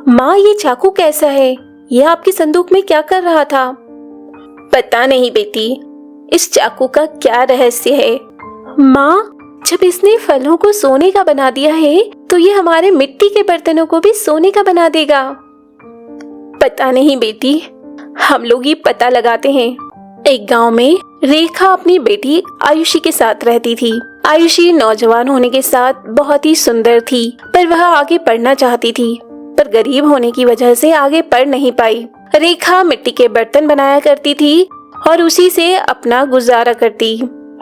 माँ, ये चाकू कैसा है? यह आपके संदूक में क्या कर रहा था? पता नहीं बेटी, इस चाकू का क्या रहस्य है। माँ, जब इसने फलों को सोने का बना दिया है तो ये हमारे मिट्टी के बर्तनों को भी सोने का बना देगा। पता नहीं बेटी, हम लोग ये पता लगाते हैं। एक गांव में रेखा अपनी बेटी आयुषी के साथ रहती थी। आयुषी नौजवान होने के साथ बहुत ही सुंदर थी, पर वह आगे पढ़ना चाहती थी, पर गरीब होने की वजह से आगे पढ़ नहीं पाई। रेखा मिट्टी के बर्तन बनाया करती थी और उसी से अपना गुजारा करती।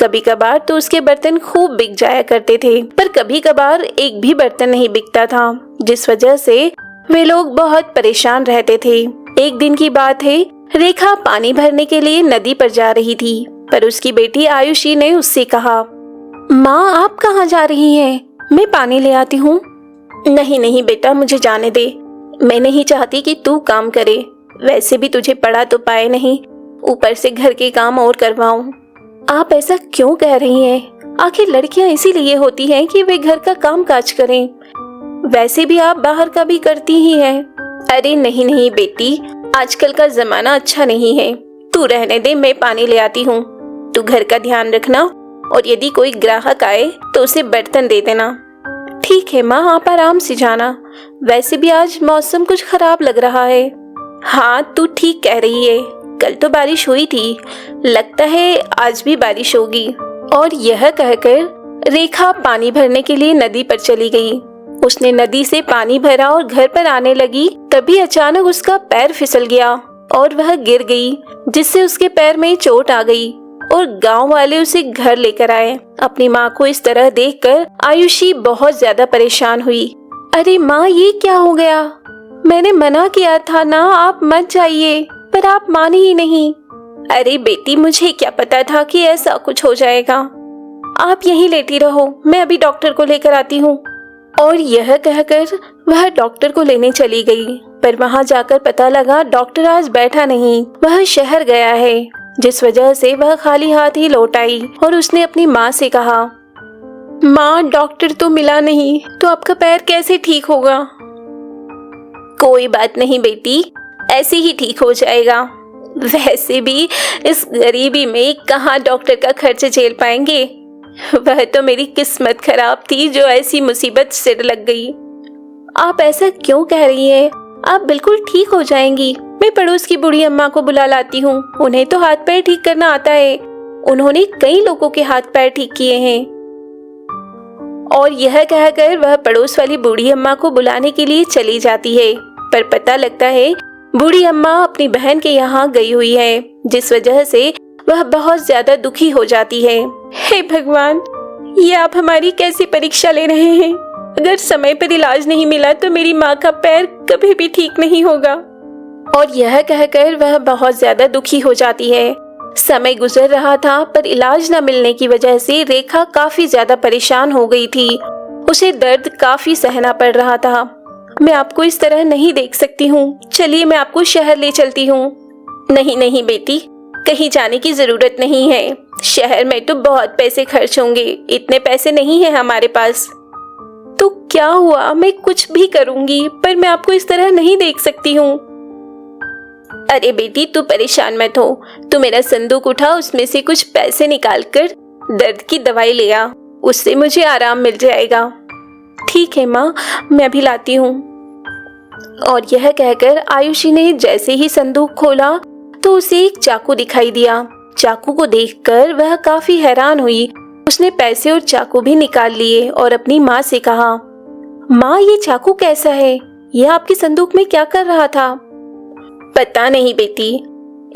कभी कभार तो उसके बर्तन खूब बिक जाया करते थे, पर कभी कभार एक भी बर्तन नहीं बिकता था, जिस वजह से वे लोग बहुत परेशान रहते थे। एक दिन की बात है, रेखा पानी भरने के लिए नदी पर जा रही थी, पर उसकी बेटी आयुषी ने उससे कहा, माँ, आप कहाँ जा रही हैं? मैं पानी ले आती हूँ। नहीं नहीं बेटा, मुझे जाने दे। मैं नहीं चाहती कि तू काम करे। वैसे भी तुझे पढ़ा तो पाए नहीं, ऊपर से घर के काम और करवाऊं। आप ऐसा क्यों कह रही हैं? आखिर लड़कियां इसीलिए होती हैं कि वे घर का काम काज करें। वैसे भी आप बाहर का भी करती ही हैं। अरे नहीं नहीं बेटी, आजकल का जमाना अच्छा नहीं है। तू रहने दे, मैं पानी ले आती हूँ। तू घर का ध्यान रखना और यदि कोई ग्राहक आए तो उसे बर्तन दे देना। ठीक है माँ, आप आराम से जाना। वैसे भी आज मौसम कुछ खराब लग रहा है। हाँ, तू ठीक कह रही है। कल तो बारिश हुई थी, लगता है आज भी बारिश होगी। और यह कहकर रेखा पानी भरने के लिए नदी पर चली गई। उसने नदी से पानी भरा और घर पर आने लगी, तभी अचानक उसका पैर फिसल गया और वह गिर गई, जिससे उसके पैर में चोट आ गई और गांव वाले उसे घर लेकर आए। अपनी माँ को इस तरह देखकर आयुषी बहुत ज्यादा परेशान हुई। अरे माँ, ये क्या हो गया? मैंने मना किया था ना, आप मत जाइए, पर आप मानी ही नहीं। अरे बेटी, मुझे क्या पता था कि ऐसा कुछ हो जाएगा। आप यहीं लेटी रहो, मैं अभी डॉक्टर को लेकर आती हूँ। और यह कहकर वह डॉक्टर को लेने चली गई, पर वहाँ जाकर पता लगा डॉक्टर आज बैठा नहीं, वह शहर गया है, जिस वजह से वह खाली हाथ ही लौट आई। और उसने अपनी माँ से कहा, माँ, डॉक्टर तो मिला नहीं, तो आपका पैर कैसे ठीक होगा? कोई बात नहीं बेटी, ऐसे ही ठीक हो जाएगा। वैसे भी इस गरीबी में कहाँ डॉक्टर का खर्च झेल पाएंगे। वह तो मेरी किस्मत खराब थी जो ऐसी मुसीबत सिर लग गई। आप ऐसा क्यों कह रही हैं? आप बिल्कुल ठीक हो जाएंगी। मैं पड़ोस की बूढ़ी अम्मा को बुला लाती हूँ, उन्हें तो हाथ पैर ठीक करना आता है। उन्होंने कई लोगों के हाथ पैर ठीक किए हैं। और यह कहकर वह पड़ोस वाली बूढ़ी अम्मा को बुलाने के लिए चली जाती है, पर पता लगता है बूढ़ी अम्मा अपनी बहन के यहाँ गई हुई है, जिस वजह से वह बहुत ज्यादा दुखी हो जाती है। हे भगवान, ये आप हमारी कैसी परीक्षा ले रहे हैं? अगर समय पर इलाज नहीं मिला तो मेरी माँ का पैर कभी भी ठीक नहीं होगा। और यह कहकर वह बहुत ज्यादा दुखी हो जाती है। समय गुजर रहा था, पर इलाज न मिलने की वजह से रेखा काफी ज्यादा परेशान हो गई थी। उसे दर्द काफी सहना पड़ रहा था। मैं आपको इस तरह नहीं देख सकती हूँ, चलिए मैं आपको शहर ले चलती हूँ। नहीं नहीं बेटी, कहीं जाने की जरूरत नहीं है। शहर में तो बहुत पैसे खर्च होंगे, इतने पैसे नहीं है हमारे पास। तो क्या हुआ, मैं कुछ भी करूँगी, पर मैं आपको इस तरह नहीं देख सकती हूँ। अरे बेटी, तू परेशान मत हो। तू मेरा संदूक उठा, उसमें से कुछ पैसे निकालकर दर्द की दवाई ले आ, उससे मुझे आराम मिल जाएगा। ठीक है माँ, मैं अभी लाती हूँ। और यह कहकर आयुषी ने जैसे ही संदूक खोला तो उसे एक चाकू दिखाई दिया। चाकू को देखकर वह काफी हैरान हुई। उसने पैसे और चाकू भी निकाल लिए और अपनी माँ से कहा, माँ, ये चाकू कैसा है? यह आपके संदूक में क्या कर रहा था? पता नहीं बेटी,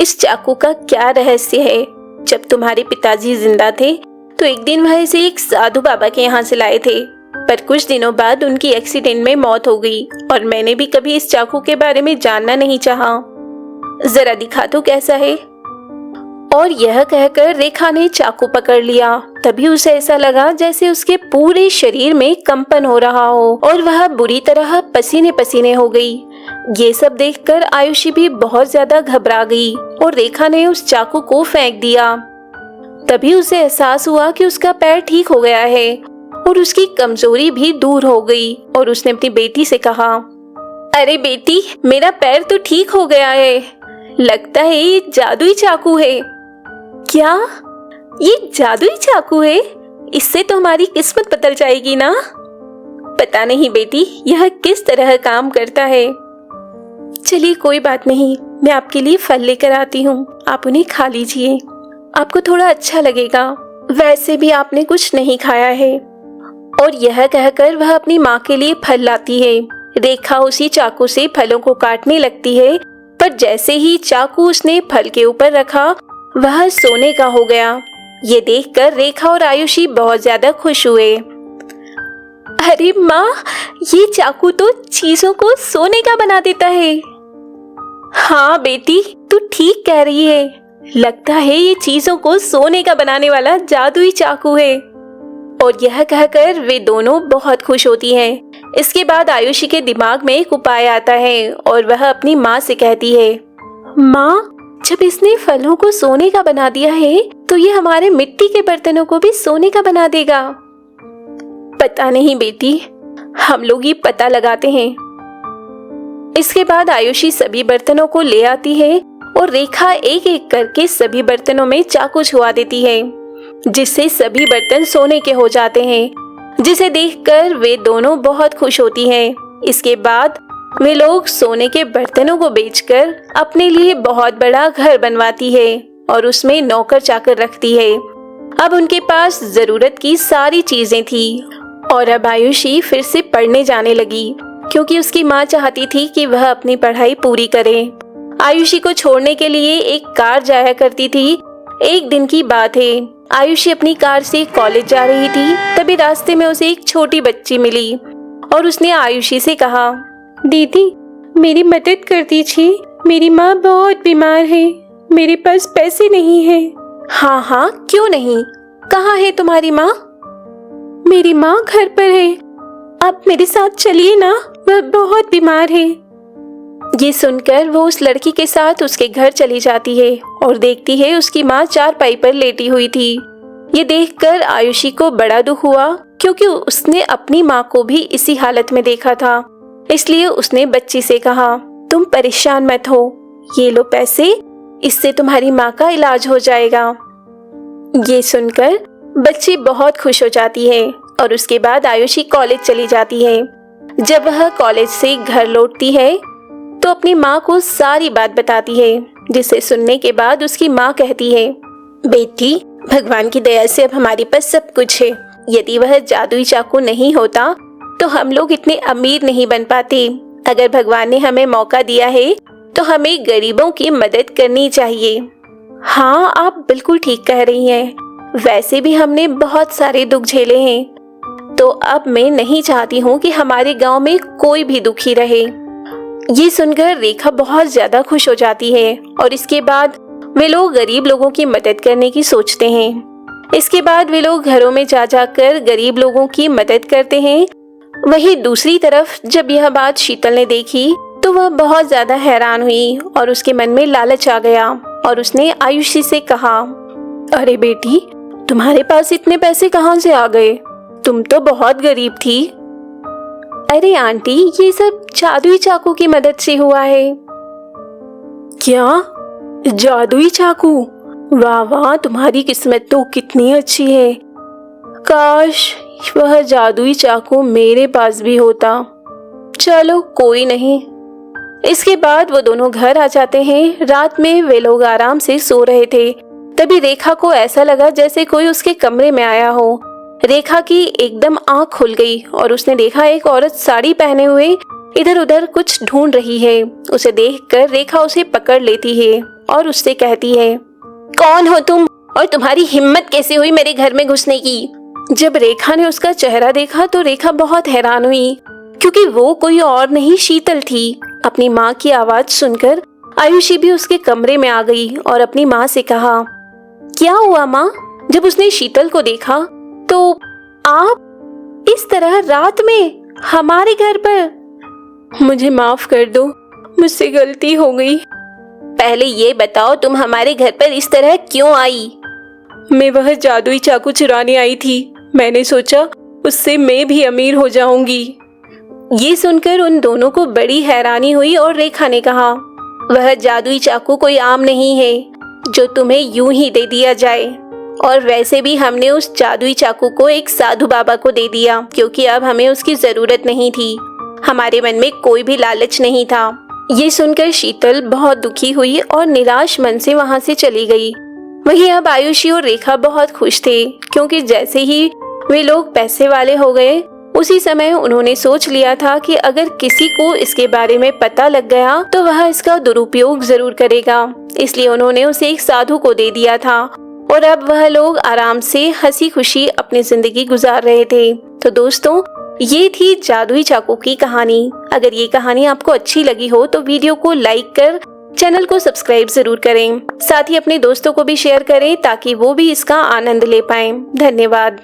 इस चाकू का क्या रहस्य है। जब तुम्हारे पिताजी जिंदा थे तो एक दिन वह इसे एक साधु बाबा के यहाँ से लाए थे, पर कुछ दिनों बाद उनकी एक्सीडेंट में मौत हो गई और मैंने भी कभी इस चाकू के बारे में जानना नहीं चाहा। जरा दिखा तो कैसा है। और यह कहकर रेखा ने चाकू पकड़ लिया। तभी उसे ऐसा लगा जैसे उसके पूरे शरीर में कंपन हो रहा हो और वह बुरी तरह पसीने पसीने हो गई। ये सब देखकर आयुषी भी बहुत ज्यादा घबरा गई और रेखा ने उस चाकू को फेंक दिया। तभी उसे एहसास हुआ कि उसका पैर ठीक हो गया है और उसकी कमजोरी भी दूर हो गई और उसने अपनी बेटी से कहा, अरे बेटी, मेरा पैर तो ठीक हो गया है। लगता है ये जादुई चाकू है। क्या ये जादुई चाकू है? इससे तो हमारी किस्मत बदल जाएगी ना। पता नहीं बेटी, यह किस तरह काम करता है। चलिए कोई बात नहीं, मैं आपके लिए फल लेकर आती हूँ, आप उन्हें खा लीजिए, आपको थोड़ा अच्छा लगेगा। वैसे भी आपने कुछ नहीं खाया है। और यह कहकर वह अपनी माँ के लिए फल लाती है। रेखा उसी चाकू से फलों को काटने लगती है, पर जैसे ही चाकू उसने फल के ऊपर रखा, वह सोने का हो गया। ये देखकर रेखा और आयुषी बहुत ज्यादा खुश हुए। अरे माँ, ये चाकू तो चीजों को सोने का बना देता है। हाँ बेटी, तू ठीक कह रही है। लगता है ये चीजों को सोने का बनाने वाला जादुई चाकू है। और यह कहकर वे दोनों बहुत खुश होती हैं। इसके बाद आयुषी के दिमाग में एक उपाय आता है और वह अपनी माँ से कहती है, माँ, जब इसने फलों को सोने का बना दिया है तो ये हमारे मिट्टी के बर्तनों को भी सोने का बना देगा। पता नहीं बेटी, हम लोग ये पता लगाते हैं। इसके बाद आयुषी सभी बर्तनों को ले आती है और रेखा एक एक करके सभी बर्तनों में चाकू छुआ देती है, जिससे सभी बर्तन सोने के हो जाते हैं, जिसे देखकर वे दोनों बहुत खुश होती हैं। इसके बाद वे लोग सोने के बर्तनों को बेचकर अपने लिए बहुत बड़ा घर बनवाती है और उसमें नौकर चाकर रखती है। अब उनके पास जरूरत की सारी चीजें थी और अब आयुषी फिर से पढ़ने जाने लगी, क्योंकि उसकी माँ चाहती थी कि वह अपनी पढ़ाई पूरी करे। आयुषी को छोड़ने के लिए एक कार जाया करती थी। एक दिन की बात है, आयुषी अपनी कार से कॉलेज जा रही थी, तभी रास्ते में उसे एक छोटी बच्ची मिली और उसने आयुषी से कहा, दीदी, मेरी मदद कर दीजिए, मेरी माँ बहुत बीमार है, मेरे पास पैसे नहीं है। हाँ हाँ, क्यों नहीं, कहाँ है तुम्हारी माँ? मेरी माँ घर पर है, आप मेरे साथ चलिए ना, वह बहुत बीमार है। ये सुनकर वो उस लड़की के साथ उसके घर चली जाती है और देखती है उसकी माँ चारपाई पर लेटी हुई थी। ये देखकर आयुषी को बड़ा दुख हुआ, क्योंकि उसने अपनी माँ को भी इसी हालत में देखा था। इसलिए उसने बच्ची से कहा, तुम परेशान मत हो, ये लो पैसे, इससे तुम्हारी माँ का इलाज हो जाएगा। ये सुनकर बच्ची बहुत खुश हो जाती है और उसके बाद आयुषी कॉलेज चली जाती है। जब वह कॉलेज से घर लौटती है तो अपनी माँ को सारी बात बताती है, जिसे सुनने के बाद उसकी माँ कहती है, बेटी, भगवान की दया से अब हमारे पास सब कुछ है। यदि वह जादुई चाकू नहीं होता तो हम लोग इतने अमीर नहीं बन पाते। अगर भगवान ने हमें मौका दिया है तो हमें गरीबों की मदद करनी चाहिए। हाँ, आप बिल्कुल ठीक कह रही हैं। वैसे भी हमने बहुत सारे दुख झेले हैं, तो अब मैं नहीं चाहती हूँ कि हमारे गांव में कोई भी दुखी रहे। ये सुनकर रेखा बहुत ज्यादा खुश हो जाती है और इसके बाद वे लोग गरीब लोगों की मदद करने की सोचते हैं। इसके बाद वे लोग घरों में जा जाकर गरीब लोगों की मदद करते हैं। वहीं दूसरी तरफ जब यह बात शीतल ने देखी तो वह बहुत ज्यादा हैरान हुई और उसके मन में लालच आ गया और उसने आयुषी से कहा, अरे बेटी, तुम्हारे पास इतने पैसे कहाँ से आ गए? तुम तो बहुत गरीब थी। अरे आंटी, ये सब जादुई चाकू की मदद से हुआ है। क्या? जादुई चाकू? वाह वाह, तुम्हारी किस्मत तो कितनी अच्छी है। काश वह जादुई चाकू मेरे पास भी होता। चलो कोई नहीं। इसके बाद वो दोनों घर आ जाते हैं। रात में वे लोग आराम से सो रहे थे, तभी रेखा को ऐसा लगा जैसे कोई उसके कमरे में आया हो। रेखा की एकदम आंख खुल गई और उसने देखा एक औरत साड़ी पहने हुए इधर उधर कुछ ढूंढ रही है। उसे देखकर रेखा उसे पकड़ लेती है और उससे कहती है, कौन हो तुम और तुम्हारी हिम्मत कैसे हुई मेरे घर में घुसने की? जब रेखा ने उसका चेहरा देखा तो रेखा बहुत हैरान हुई, क्योंकि वो कोई और नहीं शीतल थी। अपनी माँ की आवाज सुनकर आयुषी भी उसके कमरे में आ गई और अपनी माँ से कहा, क्या हुआ माँ? जब उसने शीतल को देखा तो आप इस तरह रात में हमारे घर पर? मुझे माफ कर दो, मुझसे गलती हो गई। पहले ये बताओ, तुम हमारे घर पर इस तरह क्यों आई? मैं वह जादुई चाकू चुराने आई थी। मैंने सोचा उससे मैं भी अमीर हो जाऊंगी। ये सुनकर उन दोनों को बड़ी हैरानी हुई और रेखा ने कहा, वह जादुई चाकू कोई आम नहीं है जो तुम्हें यूं ही दे दिया जाए। और वैसे भी हमने उस जादुई चाकू को एक साधु बाबा को दे दिया क्योंकि अब हमें उसकी जरूरत नहीं थी। हमारे मन में कोई भी लालच नहीं था। ये सुनकर शीतल बहुत दुखी हुई और निराश मन से वहां से चली गई। वहीं अब आयुषी और रेखा बहुत खुश थे क्योंकि जैसे ही वे लोग पैसे वाले हो गए उसी समय उन्होंने सोच लिया था कि अगर किसी को इसके बारे में पता लग गया तो वह इसका दुरुपयोग जरूर करेगा। इसलिए उन्होंने उसे एक साधु को दे दिया था और अब वह लोग आराम से हंसी खुशी अपनी जिंदगी गुजार रहे थे। तो दोस्तों, ये थी जादुई चाकू की कहानी। अगर ये कहानी आपको अच्छी लगी हो तो वीडियो को लाइक कर चैनल को सब्सक्राइब जरूर करें। साथ ही अपने दोस्तों को भी शेयर करें ताकि वो भी इसका आनंद ले पाएं। धन्यवाद।